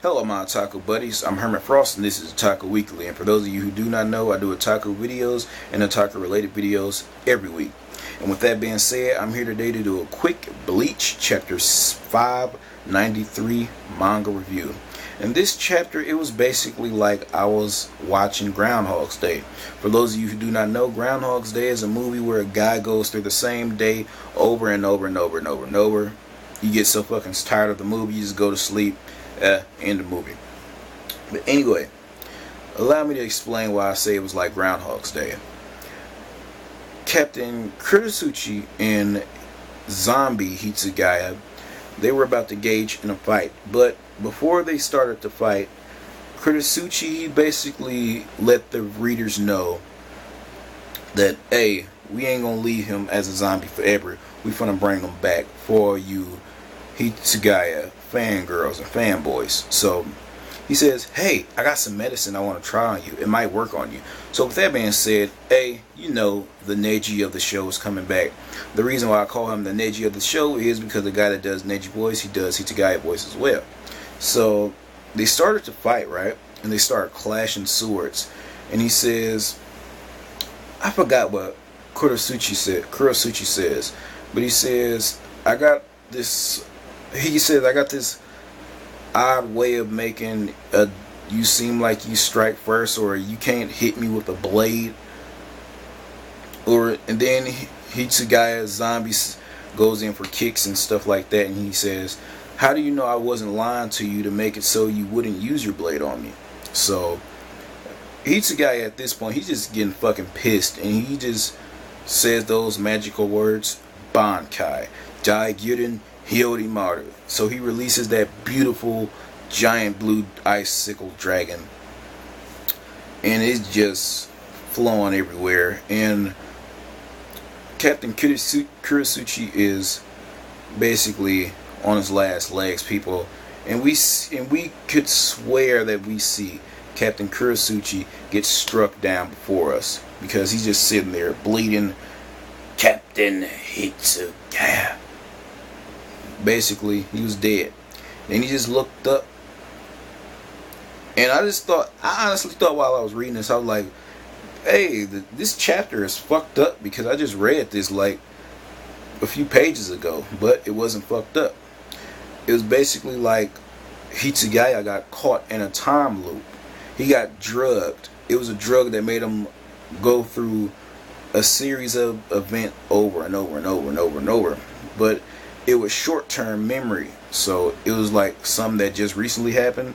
Hello my Otaku buddies, I'm Hermit Frost and this is Otaku Weekly, and for those of you who do not know, I do Otaku videos and Otaku related videos every week. And with that being said, I'm here today to do a quick Bleach chapter 593 manga review. In this chapter, it was basically like I was watching Groundhog's Day. For those of you who do not know, Groundhog's Day is a movie where a guy goes through the same day over and over and over and over and over. You get so fucking tired of the movie, you just go to sleep. End the movie. But anyway, allow me to explain why I say it was like Groundhog's Day. Captain Kurotsuchi and Zombie Hitsugaya, they were about to engage in a fight, but before they started to fight, Kurotsuchi basically let the readers know that, hey, we ain't gonna leave him as a zombie forever. We finna bring him back for you Hitsugaya fangirls and fanboys. So he says, hey, I got some medicine I want to try on you. It might work on you. So with that being said, hey, you know the Neji of the show is coming back. The reason why I call him the Neji of the show is because the guy that does Neji voice, he does Hitsugaya voice as well. So they started to fight, right? And they started clashing swords. And he says, I forgot what Kurotsuchi says, but he says, I got this odd way of making you seem like you strike first, or you can't hit me with a blade. And then Hitsugaya Zombie goes in for kicks and stuff like that, and he says, how do you know I wasn't lying to you to make it so you wouldn't use your blade on me? So Hitsugaya at this point, he's just getting fucking pissed, and he just says those magical words, Bankai, Jai Gyuden Hyorimaru. So he releases that beautiful giant blue icicle dragon, and it's just flowing everywhere. And Captain Kurotsuchi is basically on his last legs, people. And we could swear that we see Captain Kurotsuchi get struck down before us, because he's just sitting there bleeding. Captain Hitsugaya. Basically, he was dead. And he just looked up. And I honestly thought while I was reading this, I was like, hey, this chapter is fucked up, because I just read this like a few pages ago, but it wasn't fucked up. It was basically like Hitsugaya got caught in a time loop. He got drugged. It was a drug that made him go through a series of events over and over and over and over and over. But it was short-term memory, so it was like something that just recently happened,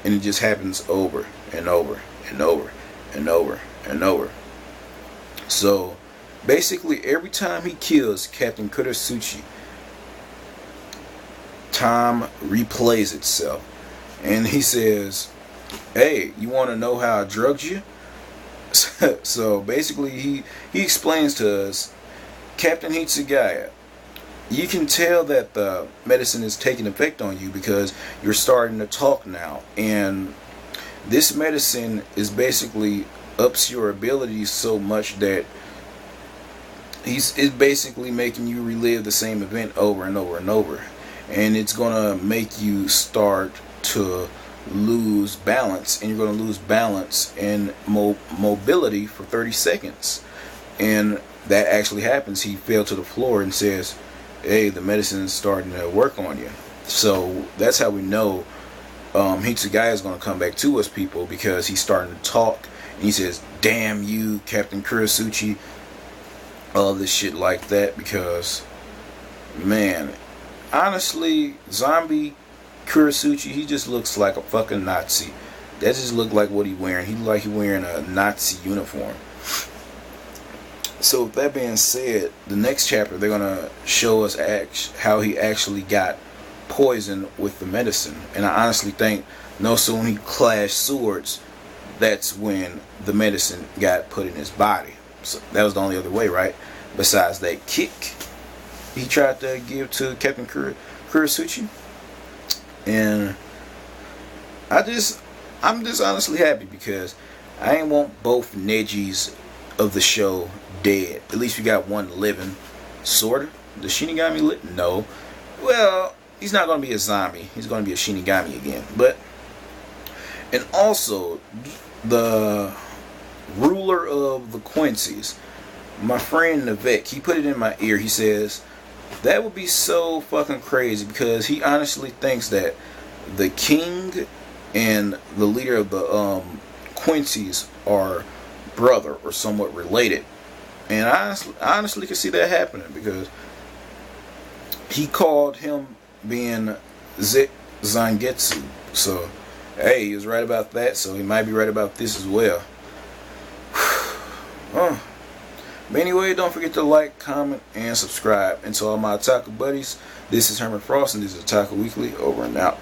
and it just happens over and over and over and over and over. So basically, every time he kills Captain Kurotsuchi, time replays itself, and he says, hey, you want to know how I drugged you? So basically, he explains to us, Captain Hitsugaya, you can tell that the medicine is taking effect on you because you're starting to talk now. And this medicine is basically ups your abilities so much that it's basically making you relive the same event over and over and over. And it's going to make you start to lose balance. And you're going to lose balance and mobility for 30 seconds. And that actually happens. He fell to the floor and says, hey, the medicine is starting to work on you. So that's how we know Hitsugaya is going to come back to us, people, because he's starting to talk. And he says, damn you, Captain Kurotsuchi. All this shit like that, because, man, honestly, Zombie Kurotsuchi, he just looks like a fucking Nazi. That just looked like what he's wearing. He looked like he's wearing a Nazi uniform. So with that being said, the next chapter, they're going to show us how he actually got poisoned with the medicine. And I honestly think no sooner he clashed swords, that's when the medicine got put in his body. So that was the only other way, right? Besides that kick he tried to give to Captain Kurotsuchi. And I'm just honestly happy, because I ain't want both Nejis of the show dead. At least we got one living, sorta. Does Shinigami live? No. Well, he's not going to be a zombie. He's going to be a Shinigami again. But, and also, the ruler of the Quincy's, my friend Navek, he put it in my ear. He says, that would be so fucking crazy, because he honestly thinks that the king and the leader of the Quincy's are brother or somewhat related. And I honestly can see that happening, because he called him being Zangetsu. So, hey, he was right about that, so he might be right about this as well. But anyway, don't forget to like, comment, and subscribe. And to all my Otaku buddies, this is Herman Frost, and this is Otaku Weekly, over and out.